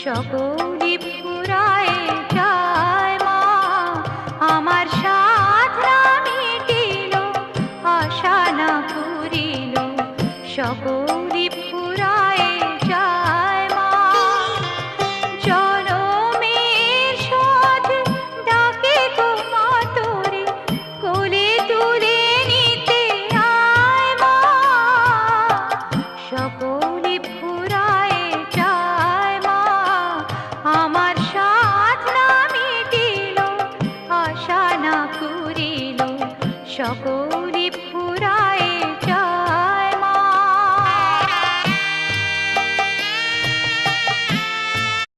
সকলি ফুরায় যায় মা, আমার সাধনা মিটিল, আশা না পুরিল, সকলি ফুরায় যায় মা। জনমের শোধ ডাকে গো মা তোরে, কোলে তুলে নিতে আয় মা, সকলি ফুরায় যায় মা, আমার সাধনা মিটিল, আশা না পুরিল, সকল